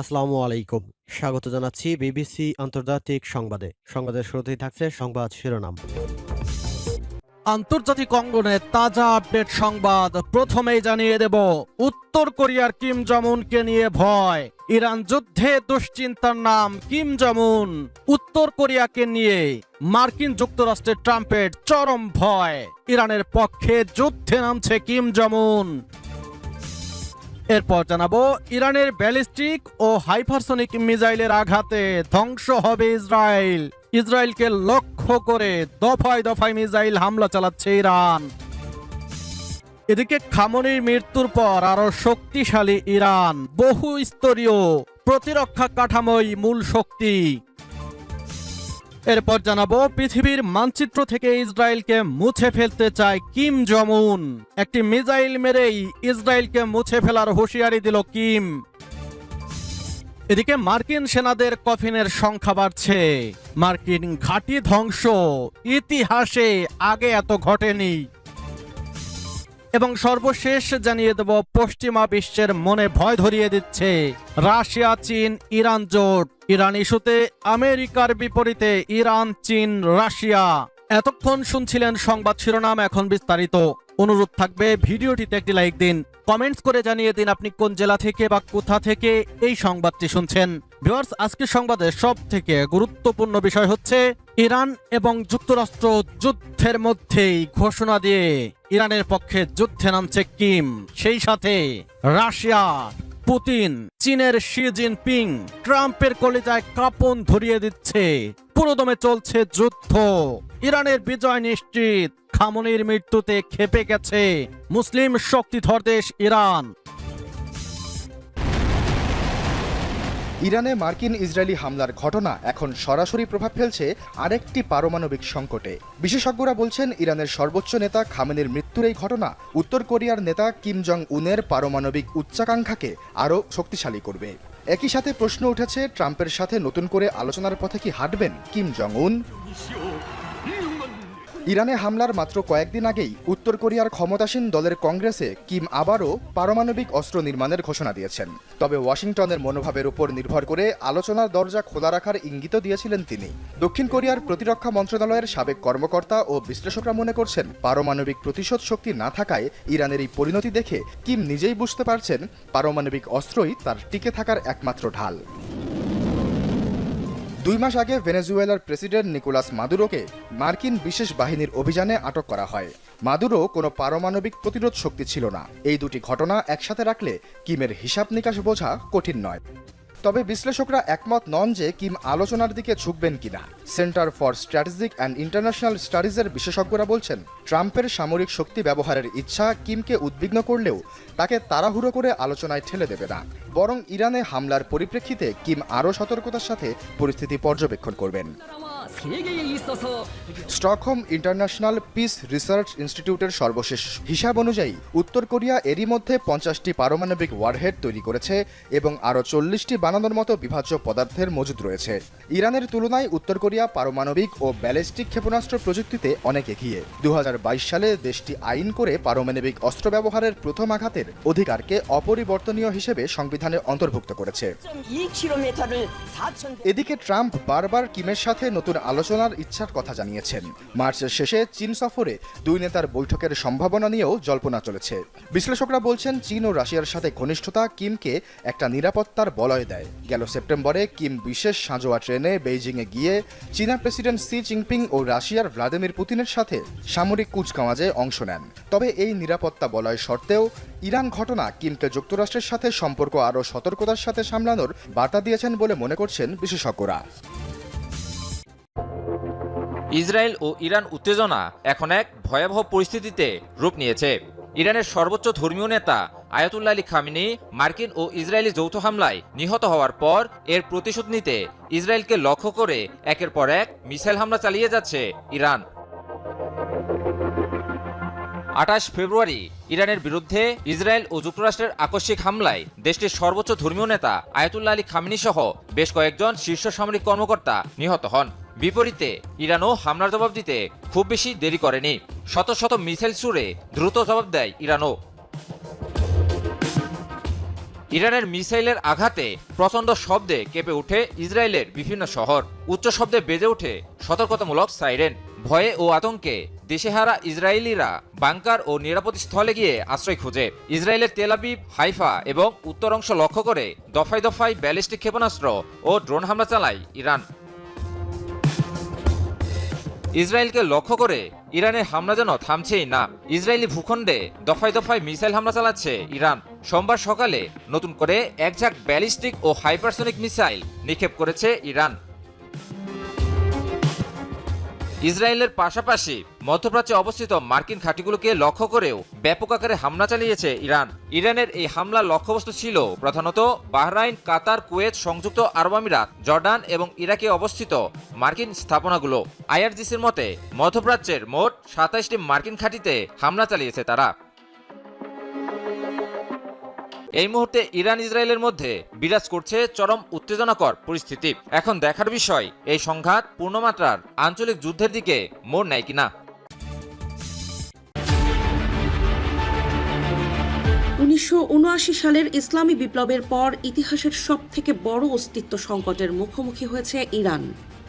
আসসালামু আলাইকুম। স্বাগত জানাচ্ছি বিবিসি আন্তর্জাতিক সংবাদের শুরুতেই থাকছে সংবাদ শিরোনাম। আন্তর্জাতিক অঙ্গনে তাজা আপডেট সংবাদ প্রথমেই জানিয়ে দেব, উত্তর কোরিয়ার কিম জং উনকে নিয়ে ভয়। ইরান যুদ্ধে দুশ্চিন্তার নাম কিম জং উন। উত্তর কোরিয়াকে নিয়ে মার্কিন যুক্তরাষ্ট্রের ট্রাম্পের চরম ভয়। ইরানের পক্ষে যুদ্ধে নামছে কিম জং উন। এরপর জানাবো, ইরানের ব্যালিস্টিক ও হাইপারসনিক মিসাইলের আঘাতে ধ্বংস হবে ইসরায়েল। ইসরায়েলকে লক্ষ্য করে দফায় দফায় মিসাইল হামলা চালাচ্ছে ইরান। এদিকে খামেনির মৃত্যুর পর আরো শক্তিশালী ইরান, বহু স্তরীয় প্রতিরক্ষা কাঠামোই মূল শক্তি। এরপর জানাবো, পৃথিবীর মানচিত্র থেকে ইসরায়েলকে মুছে ফেলতে চায় কিম জং উন। একটি মিসাইল মেরেই ইসরায়েলকে মুছে ফেলার হুঁশিয়ারি দিল কিম। এদিকে মার্কিন সেনাদের কফিনের সংখ্যা বাড়ছে। মার্কিন ঘাঁটি ধ্বংস ইতিহাসে আগে এত ঘটেনি। এবং সর্বশেষ জানিয়ে দেব, পশ্চিমা বিশ্বের মনে ভয় ধরিয়ে দিচ্ছে রাশিয়া, চীন, ইরান জোট। ইরান ইস্যুতে আমেরিকার বিপরীতে ইরান, চীন, রাশিয়া। এতক্ষণ শুনছিলেন সংবাদ শিরোনাম, এখন বিস্তারিত। অনুরোধ থাকবে ভিডিওটিতে একটি লাইক দিন, কমেন্টস করে জানিয়ে দিন আপনি কোন জেলা থেকে বা কোথা থেকে এই সংবাদটি শুনছেন। ভিউয়ার্স, আজকের সংবাদের সব থেকে গুরুত্বপূর্ণ বিষয় হচ্ছে, ইরান এবং যুক্তরাষ্ট্র যুদ্ধের মধ্যেই ঘোষণা দিয়ে ইরানের পক্ষে যুদ্ধে নামছে কিম। সেই সাথে রাশিয়া পুতিন, চীনের শি জিনপিং ট্রাম্পের কলিজায় কাঁপন ধরিয়ে দিচ্ছে। পুরোদমে চলছে যুদ্ধ। ইরানের বিজয় নিশ্চিত। খামেনির মৃত্যুতে ক্ষেপে গেছে মুসলিম শক্তিধর দেশ ইরান। ইরানে মার্কিন ইসরায়েলি হামলার ঘটনা এখন সরাসরি প্রভাব ফেলছে আরেকটি পারমাণবিক সংকটে। বিশেষজ্ঞরা বলছেন, ইরানের সর্বোচ্চ নেতা খামেনির মৃত্যুর এই ঘটনা উত্তর কোরিয়ার নেতা কিম জং উনের পারমাণবিক উচ্চাকাঙ্ক্ষাকে আরও শক্তিশালী করবে। একই সাথে প্রশ্ন উঠেছে, ট্রাম্পের সাথে নতুন করে আলোচনার পথে কি হাঁটবেন কিম জং উন? ইরানে হামলার মাত্র কয়েকদিন আগেই উত্তর কোরিয়ার ক্ষমতাসীন দলের কংগ্রেসে কিম আবারও পারমাণবিক অস্ত্র নির্মাণের ঘোষণা দিয়েছেন। তবে ওয়াশিংটনের মনোভাবের উপর নির্ভর করে আলোচনার দরজা খোলা রাখার ইঙ্গিতও দিয়েছিলেন তিনি। দক্ষিণ কোরিয়ার প্রতিরক্ষা মন্ত্রণালয়ের সাবেক কর্মকর্তা ও বিশ্লেষকরা মনে করছেন, পারমাণবিক প্রতিশোধ শক্তি না থাকায় ইরানের এই পরিণতি দেখে কিম নিজেই বুঝতে পারছেন, পারমাণবিক অস্ত্রই তার টিকে থাকার একমাত্র ঢাল। 2 মাস আগে ভেনেজুয়েলার প্রেসিডেন্ট নিকোলাস মাদুরোকে মার্কিন বিশেষ বাহিনীর অভিযানে আটক করা হয়। মাদুরো কোনো পারমাণবিক প্রতিরোধ শক্তি ছিল না। এই দুটি ঘটনা একসাথে রাখলে কিমের হিসাব নিকাশ বোঝা কঠিন নয়। তবে বিশ্লেষকরা একমত নন যে কিম আলোচনার দিকে ঝুঁকবেন কিনা। Center for Strategic and International স্টাডিজের বিশেষজ্ঞরা বলছেন, ট্রাম্পের সামরিক শক্তি ব্যবহারের ইচ্ছা কিমকে উদ্বিগ্ন করলেও তাকে তাড়াহুড়ো করে আলোচনায় ঠেলে দেবে না। বরং ইরানে হামলার পরিপ্রেক্ষিতে কিম আরও সতর্কতার সাথে পরিস্থিতি পর্যবেক্ষণ করবেন। স্টকহোম ইন্টারন্যাশনাল পিস রিসার্চ ইনস্টিটিউটের সর্বশেষ হিসাব অনুযায়ী উত্তর কোরিয়া এরই মধ্যে 50টি পারমাণবিক ওয়ারহেড তৈরি করেছে এবং আরও 40টি বানানোর মতো বিভাজ্য পদার্থের মজুদ রয়েছে। ইরানের তুলনায় উত্তর কোরিয়া পারমাণবিক ও ব্যালিস্টিক ক্ষেপণাস্ত্র প্রযুক্তিতে অনেক এগিয়ে। 2022 সালে দেশটি আইন করে পারমাণবিক অস্ত্র ব্যবহারের প্রথম আঘাতের অধিকারকে অপরিবর্তনীয় হিসেবে সংবিধানে অন্তর্ভুক্ত করেছে। এদিকে ট্রাম্প বারবার কিমের সাথে নতুন আলোচনার ইচ্ছার কথা জানিয়েছেন। মার্চের শেষে চীন সফরে দুই নেতার বৈঠকের সম্ভাবনা নিয়েও জল্পনা চলেছে। বিশ্লেষকরা বলছেন, চীন ও রাশিয়ার সাথে ঘনিষ্ঠতা কিমকে একটা নিরাপত্তার বলয় দেয়। গেল সেপ্টেম্বরে কিম বিশেষ সাঁজোয়া ট্রেনে বেইজিংয়ে গিয়ে চীনা প্রেসিডেন্ট শি জিনপিং ও রাশিয়ার ভ্লাদিমির পুতিনের সাথে সামরিক কুচকাওয়াজে অংশ নেন। তবে এই নিরাপত্তা বলয় সত্ত্বেও ইরান ঘটনা কিমকে যুক্তরাষ্ট্রের সাথে সম্পর্ক আরও সতর্কতার সাথে সামলানোর বার্তা দিয়েছেন বলে মনে করছেন বিশেষজ্ঞরা। ইসরায়েল ও ইরান উত্তেজনা এখন এক ভয়াবহ পরিস্থিতিতে রূপ নিয়েছে। ইরানের সর্বোচ্চ ধর্মীয় নেতা আয়াতুল্লাহ আলী খামেনি মার্কিন ও ইসরায়েলি যৌথ হামলায় নিহত হওয়ার পর এর প্রতিশোধ নিতে ইসরায়েলকে লক্ষ্য করে একের পর এক মিসাইল হামলা চালিয়ে যাচ্ছে ইরান। 28 ফেব্রুয়ারি ইরানের বিরুদ্ধে ইসরায়েল ও যুক্তরাষ্ট্রের আকস্মিক হামলায় দেশটির সর্বোচ্চ ধর্মীয় নেতা আয়াতুল্লাহ আলী খামেনি সহ বেশ কয়েকজন শীর্ষ সামরিক কর্মকর্তা নিহত হন। বিপরীতে ইরানও হামলার জবাব দিতে খুব বেশি দেরি করেনি। শত শত মিসাইল ছুড়ে দ্রুত জবাব দেয় ইরানও। ইরানের মিসাইলের আঘাতে প্রচণ্ড শব্দে কেঁপে ওঠে ইসরায়েলের বিভিন্ন শহর। উচ্চ শব্দে বেজে ওঠে সতর্কতামূলক সাইরেন। ভয়ে ও আতঙ্কে দিশেহারা ইসরায়েলিরা বাংকার ও নিরাপদ স্থলে গিয়ে আশ্রয় খুঁজে। ইসরায়েলের তেল আবিব, হাইফা এবং উত্তর অংশ লক্ষ্য করে দফায় দফায় ব্যালিস্টিক ক্ষেপণাস্ত্র ও ড্রোন হামলা চালায় ইরান। ইসরায়েলকে লক্ষ্য করে ইরানের হামলা যেন থামছেই না। ইসরায়েলি ভূখণ্ডে দফায় দফায় মিসাইল হামলা চালাচ্ছে ইরান। সোমবার সকালে নতুন করে এক ঝাঁক ব্যালিস্টিক ও হাইপারসনিক মিসাইল নিক্ষেপ করেছে ইরান। ইসরায়েলের পাশাপাশি মধ্যপ্রাচ্যে অবস্থিত মার্কিন ঘাঁটিগুলোকে লক্ষ্য করেও ব্যাপক আকারে হামলা চালিয়েছে ইরান। ইরানের এই হামলার লক্ষ্যবস্তু ছিল প্রধানত বাহরাইন, কাতার, কুয়েত, সংযুক্ত আরব আমিরাত, জর্ডান এবং ইরাকে অবস্থিত মার্কিন স্থাপনাগুলো। আইআরজিসির মতে মধ্যপ্রাচ্যের মোট ২৭টি মার্কিন ঘাঁটিতে হামলা চালিয়েছে তারা। এই মুহূর্তে ইরান ইসরায়েলের মধ্যে বিরাজ করছে চরম উত্তেজনাকর পরিস্থিতি। এখন দেখার বিষয় এই সংঘাত পূর্ণমাত্রার আঞ্চলিক যুদ্ধের দিকে মোড় নেয় কিনা। ১৯৭৯ সালের ইসলামী বিপ্লবের পর ইতিহাসের সবথেকে বড় অস্তিত্ব সংকটের মুখোমুখি হয়েছে ইরান।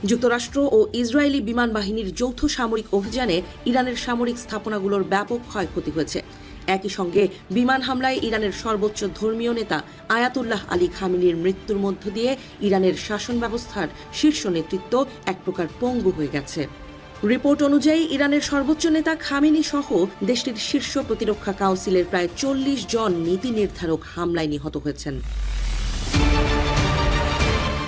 যুক্তরাষ্ট্র ও ইসরায়েলি বিমান বাহিনীর যৌথ সামরিক অভিযানে ইরানের সামরিক স্থাপনাগুলোর ব্যাপক ক্ষয়ক্ষতি হয়েছে। একই সঙ্গে বিমান হামলায় ইরানের সর্বোচ্চ ধর্মীয় নেতা আয়াতুল্লাহ আলী খামেনির মৃত্যুর মধ্য দিয়ে ইরানের শাসন ব্যবস্থার শীর্ষ নেতৃত্ব এক প্রকার পঙ্গু হয়ে গেছে। রিপোর্ট অনুযায়ী ইরানের সর্বোচ্চ নেতা খামেনি সহ দেশটির শীর্ষ প্রতিরক্ষা কাউন্সিলের প্রায় ৪০ জন নীতি নির্ধারক হামলায় নিহত হয়েছেন।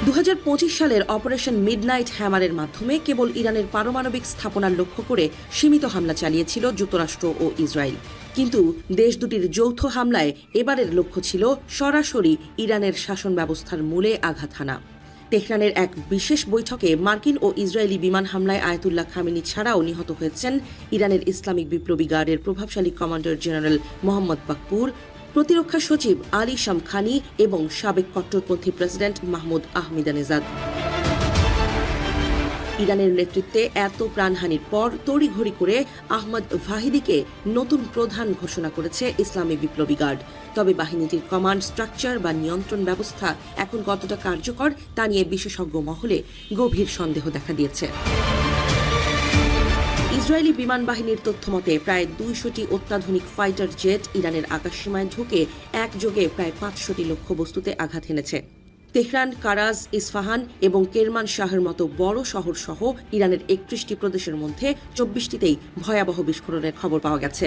২০২৫ সালের অপারেশন মিডনাইট হ্যামারের মাধ্যমে কেবল ইরানের পারমাণবিক স্থাপনার লক্ষ্য করে সীমিত হামলা চালিয়েছিল যুক্তরাষ্ট্র ও ইসরায়েল। কিন্তু দেশ দুটির যৌথ হামলায় এবারের লক্ষ্য ছিল সরাসরি ইরানের শাসন ব্যবস্থার মূলে আঘাত হানা। তেহরানের এক বিশেষ বৈঠকে মার্কিন ও ইসরায়েলি বিমান হামলায় আয়াতুল্লাহ খামেনি ছাড়াও নিহত হয়েছেন ইরানের ইসলামিক বিপ্লবী গার্ডের প্রভাবশালী কমান্ডার জেনারেল মোহাম্মদ বাকপুর, প্রতিরক্ষা সচিব আলী শামখানি এবং সাবেক কট্টরপন্থী প্রেসিডেন্ট মাহমুদ আহমেদানেজাদ। ইরানের নেতৃত্বে এত প্রাণহানির পর তড়িঘড়ি করে আহমদ ভাহিদিকে নতুন প্রধান ঘোষণা করেছে ইসলামী বিপ্লবী গার্ড। তবে বাহিনীটির কমান্ড স্ট্রাকচার বা নিয়ন্ত্রণ ব্যবস্থা এখন কতটা কার্যকর তা নিয়ে বিশেষজ্ঞ মহলে গভীর সন্দেহ দেখা দিয়েছে। ইসরায়েলি বিমান বাহিনীর তথ্যমতে প্রায় ২০০টি অত্যাধুনিক ফাইটার জেট ইরানের আকাশসীমায় ঢুকে একযোগে প্রায় ৫০০টি লক্ষ্যবস্তুতে আঘাত হেনেছে। তেহরান, কারাজ, ইস্পাহান এবং কেরমান শাহের মতো বড় শহর সহ ইরানের ৩১টি প্রদেশের মধ্যে ২৪টিতেই ভয়াবহ বিস্ফোরণের খবর পাওয়া গেছে।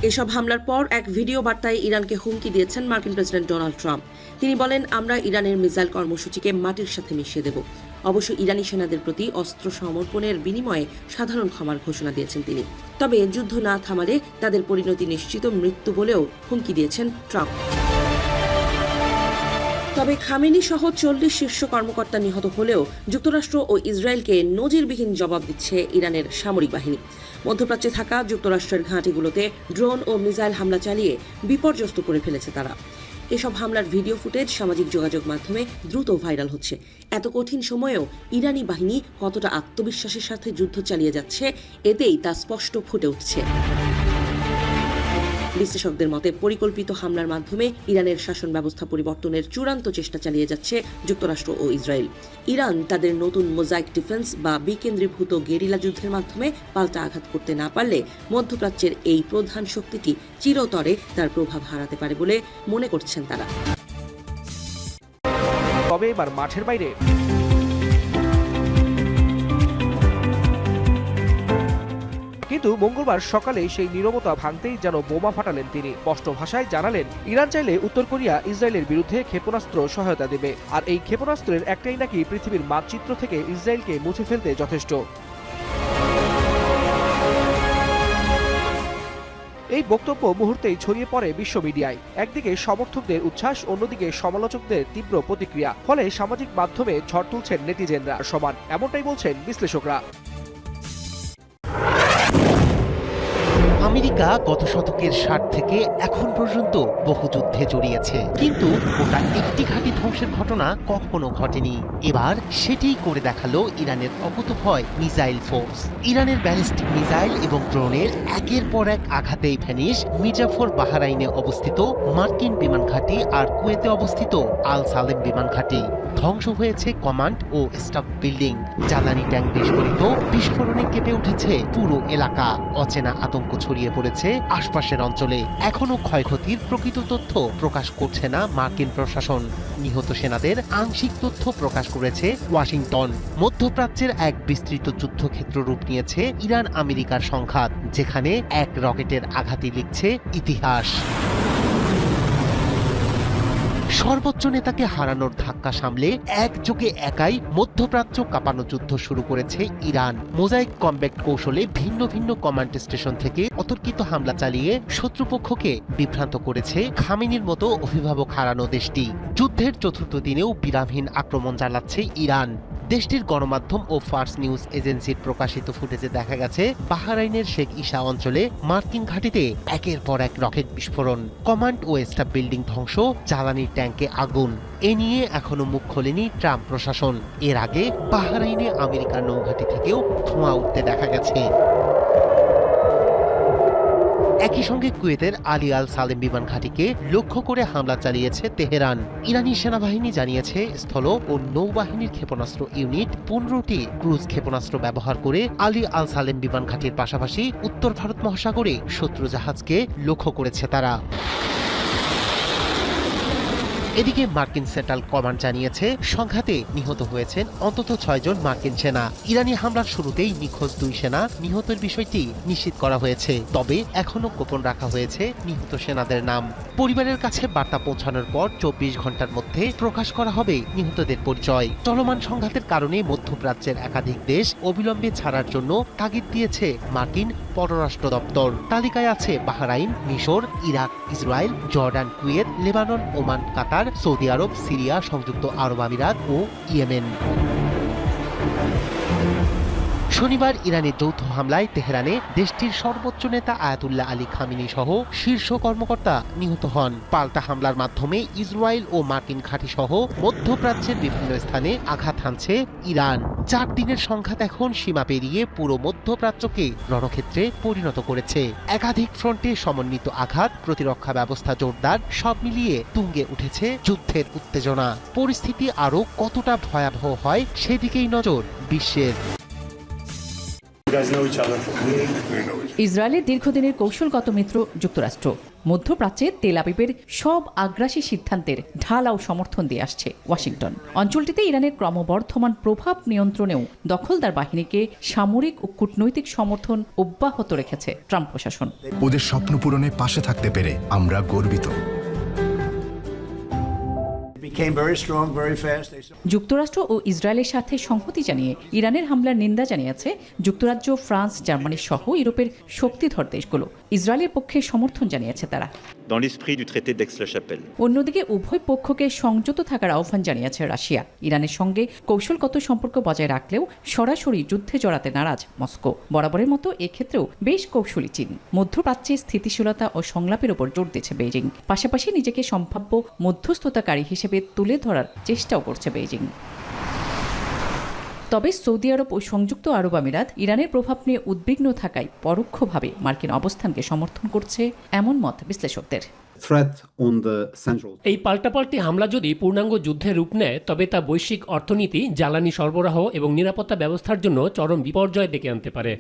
এসব হামলার পর এক ভিডিও বার্তায় ইরানকে হুমকি দিয়েছেন মার্কিন প্রেসিডেন্ট ডোনাল্ড ট্রাম্প। তিনি বলেন, আমরা ইরানের মিসাইল কর্মসূচিকে মাটির সাথে মিশিয়ে দেব। অবশ্য ইরানি সেনাদের প্রতি অস্ত্র সমর্পণের বিনিময়ে সাধারণ ক্ষমার ঘোষণা দিয়েছেন তিনি। তবে যুদ্ধ না থামালে তাদের পরিণতি নিশ্চিত মৃত্যু বলেও হুমকি দিয়েছেন ট্রাম্প। তবে খামেনি সহ ৪০ শীর্ষ কর্মকর্তা নিহত হলেও যুক্তরাষ্ট্র ও ইসরায়েলকে নজিরবিহীন জবাব দিচ্ছে ইরানের সামরিক বাহিনী। মধ্যপ্রাচ্যে থাকা যুক্তরাষ্ট্রের ঘাঁটিগুলোতে ড্রোন ও মিসাইল হামলা চালিয়ে বিপর্যস্ত করে ফেলেছে তারা। এসব হামলার ভিডিও ফুটেজ সামাজিক যোগাযোগ মাধ্যমে দ্রুত ভাইরাল হচ্ছে। এত কঠিন সময়েও ইরানি বাহিনী কতটা আত্মবিশ্বাসের সাথে যুদ্ধ চালিয়ে যাচ্ছে এতেই তা স্পষ্ট ফুটে উঠছে। বিশ্লেষকদের মতে পরিকল্পিত হামলার মাধ্যমে ইরানের শাসন ব্যবস্থা পরিবর্তনের চূড়ান্ত চেষ্টা চালিয়ে যাচ্ছে যুক্তরাষ্ট্র ও ইসরায়েল। ইরান তাদের নতুন মোজাইক ডিফেন্স বা বিকেন্দ্রীভূত গেরিলা যুদ্ধের মাধ্যমে পাল্টা আঘাত করতে না পারলে মধ্যপ্রাচ্যের এই প্রধান শক্তিটি চিরতরে তার প্রভাব হারাতে পারে বলে মনে করছেন তারা। তবে এবার মাঠের বাইরে কিন্তু মঙ্গলবার সকালে সেই নীরবতা ভাঙতেই যেন বোমা ফাটালেন তিনি। স্পষ্ট ভাষায় জানালেন, ইরান চাইলে উত্তর কোরিয়া ইসরায়েলের বিরুদ্ধে ক্ষেপণাস্ত্র সহায়তা দেবে, আর এই ক্ষেপণাস্ত্রের একটাই নাকি পৃথিবীর মানচিত্র থেকে ইসরায়েলকে মুছে ফেলতে যথেষ্ট। এই বক্তব্য মুহূর্তেই ছড়িয়ে পড়ে বিশ্ব মিডিয়ায়। একদিকে সমর্থকদের উচ্ছ্বাস, অন্যদিকে সমালোচকদের তীব্র প্রতিক্রিয়া। ফলে সামাজিক মাধ্যমে ঝড় তুলছেন নেটিজেনরা সমান, এমনটাই বলছেন বিশ্লেষকরা। আমেরিকা গত শতকের ৬০ থেকে এখন পর্যন্ত বহু যুদ্ধে জড়িয়েছে, কিন্তু ওটা একটি ঘাঁটি ধ্বংসের ঘটনা কখনো ঘটেনি। এবার সেটাই করে দেখালো ইরানের অকুতোভয় মিসাইল ফোর্স। ইরানের ব্যালিস্টিক মিসাইল এবং ড্রোনের একের পর এক আঘাতেই ভ্যানিশ মির্জাফর বাহরাইনে অবস্থিত মার্কিন বিমান ঘাঁটি আর কুয়েতে অবস্থিত আল সালেম বিমান ঘাঁটি। ধ্বংস হয়েছে কমান্ড ও স্টাফ বিল্ডিং, জ্বালানি ট্যাঙ্ক বিস্ফোরিত, বিস্ফোরণে কেঁপে উঠেছে পুরো এলাকা। অচেনা আতঙ্ক ছড়িয়ে পড়েছে আশপাশের অঞ্চলে। এখনো ক্ষয়ক্ষতির প্রকৃত তথ্য প্রকাশ করছে না মার্কিন প্রশাসন। নিহত সেনাদের আংশিক তথ্য প্রকাশ করেছে ওয়াশিংটন। মধ্যপ্রাচ্যের এক বিস্তৃত যুদ্ধক্ষেত্র রূপ নিয়েছে ইরান আমেরিকার সংঘাত, যেখানে এক রকেটের আঘাতই লিখছে ইতিহাস। সর্বোচ্চ নেতাকে হারানোর ধাক্কা সামলে একযোগে একাই মধ্যপ্রাচ্য কাঁপানো যুদ্ধ শুরু করেছে ইরান। মোজাইক কমব্যাক্ট কৌশলে ভিন্ন ভিন্ন কমান্ড স্টেশন থেকে অতর্কিত হামলা চালিয়ে শত্রুপক্ষকে বিভ্রান্ত করেছে খামেনির মতো অভিভাবক হারানো দেশটি। যুদ্ধের চতুর্থ দিনেও বিরামহীন আক্রমণ চালাচ্ছে ইরান। দেশটির গণমাধ্যম ও ফার্স নিউজ এজেন্সির প্রকাশিত ফুটেজে দেখা গেছে বাহরাইনের শেখ ইসা অঞ্চলে মার্কিন ঘাঁটিতে একের পর এক রকেট বিস্ফোরণ, কমান্ড ও স্টাফ বিল্ডিং ধ্বংস, জ্বালানির ট্যাঙ্কে আগুন। এ নিয়ে এখনো মুখ খোলেনি ট্রাম্প প্রশাসন। এর আগে বাহরাইনে আমেরিকার নৌঘাঁটি থেকেও ধোঁয়া উঠতে দেখা গেছে। একই সঙ্গে কুয়েতের আলী আল সালেম বিমান ঘাঁটিকে লক্ষ্য করে হামলা চালিয়েছে তেহরান। ইরানি সেনাবাহিনী জানিয়েছে স্থল ও নৌবাহিনীর ক্ষেপণাস্ত্র ইউনিট 15টি ক্রুজ ক্ষেপণাস্ত্র ব্যবহার করে আলী আল সালেম বিমান ঘাঁটির পাশাপাশি উত্তর ভারত মহাসাগরে শত্রু জাহাজকে লক্ষ্য করেছে তারা। এদিকে মার্কিন সেন্ট্রাল কমান্ড জানিয়েছে সংঘাতে নিহত হয়েছেন অন্তত 6 জন মার্কিন সেনা। ইরানি হামলার শুরুতেই নিখোঁজ 2 সেনা নিহতের বিষয়টি নিশ্চিত করা হয়েছে, তবে এখনো গোপন রাখা হয়েছে নিহত সেনাদের নাম। পরিবারের কাছে বার্তা পৌঁছানোর পর 24 ঘন্টার মধ্যে প্রকাশ করা হবে নিহতদের পরিচয়। চলমান সংঘাতের কারণে মধ্যপ্রাচ্যের একাধিক দেশ অবিলম্বে ছাড়ার জন্য তাগিদ দিয়েছে মার্কিন পররাষ্ট্র দপ্তর। তালিকায় আছে বাহরাইন, মিশর, Iraq, Israel, Jordan, Kuwait, Lebanon, Oman, Qatar, Saudi আরব, সিরিয়া, সংযুক্ত আরব আমিরাত ও ইয়েমেন। শনিবার ইরানের যৌথ হামলায় তেহরানে দেশটির সর্বোচ্চ নেতা আয়াতুল্লাহ আলী খামেনি সহ শীর্ষ কর্মকর্তা নিহত হন। পাল্টা হামলার মাধ্যমে ইসরায়েল ও মার্কিন ঘাঁটি সহ মধ্যপ্রাচ্যের বিভিন্ন স্থানে আঘাত হানছে ইরান। 4 দিনের সংঘাত এখন সীমা পেরিয়ে পুরো মধ্যপ্রাচ্যকে রণক্ষেত্রে পরিণত করেছে। একাধিক ফ্রন্টে সমন্বিত আঘাত, প্রতিরক্ষা ব্যবস্থা জোরদার, সব মিলিয়ে তুঙ্গে উঠেছে যুদ্ধের উত্তেজনা। পরিস্থিতি আরও কতটা ভয়াবহ হয় সেদিকেই নজর বিশ্বের। ইসরায়েলের দীর্ঘদিনের কৌশলগত মিত্র যুক্তরাষ্ট্র মধ্যপ্রাচ্যে তেল আবিবের সব আগ্রাসী সিদ্ধান্তের ঢালাও সমর্থন দিয়ে আসছে ওয়াশিংটন। অঞ্চলটিতে ইরানের ক্রমবর্ধমান প্রভাব নিয়ন্ত্রণেও দখলদার বাহিনীকে সামরিক ও কূটনৈতিক সমর্থন অব্যাহত রেখেছে ট্রাম্প প্রশাসন। ওদের স্বপ্ন পূরণে পাশে থাকতে পেরে আমরা গর্বিত। যুক্তরাষ্ট্র ও ইসরায়েলের সাথে সংহতি জানিয়ে ইরানের হামলার নিন্দা জানিয়েছে যুক্তরাজ্য, ফ্রান্স, জার্মানি সহ ইউরোপের শক্তিধর দেশগুলো। ইসরায়েলের পক্ষে সমর্থন জানিয়েছে তারা। অন্যদিকে উভয় পক্ষকে সংযত থাকার আহ্বান জানিয়েছে রাশিয়া। ইরানের সঙ্গে কৌশলগত সম্পর্ক বজায় রাখলেও সরাসরি যুদ্ধে জড়াতে নারাজ মস্কো। বরাবরের মতো এক্ষেত্রেও বেশ কৌশলী চীন। মধ্যপ্রাচ্যে স্থিতিশীলতা ও সংলাপের উপর জোর দিচ্ছে বেইজিং। পাশাপাশি নিজেকে সম্ভাব্য মধ্যস্থতাকারী হিসেবে তুলে ধরার চেষ্টাও করছে বেইজিং। তবে সৌদি আরব ও সংযুক্ত আরব আমিরাত ইরানের প্রভাব নিয়ে উদ্বিগ্ন থাকায় পরোক্ষভাবে মার্কিন অবস্থানকে সমর্থন করছে এমন মত বিশ্লেষকদের। এই পাল্টাপাল্টি হামলা যদি পূর্ণাঙ্গ যুদ্ধের রূপ নেয় তবে তা বৈশ্বিক অর্থনীতি, জ্বালানি সরবরাহ এবং নিরাপত্তা ব্যবস্থার জন্য চরম বিপর্যয় ডেকে আনতে পারে।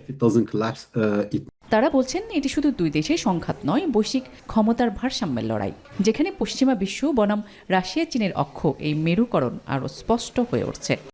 তারা বলছেন এটি শুধু দুই দেশের সংঘাত নয়, বৈশ্বিক ক্ষমতার ভারসাম্যের লড়াই, যেখানে পশ্চিমা বিশ্ব বনাম রাশিয়া চীনের অক্ষ এই মেরুকরণ আরও স্পষ্ট হয়ে উঠছে।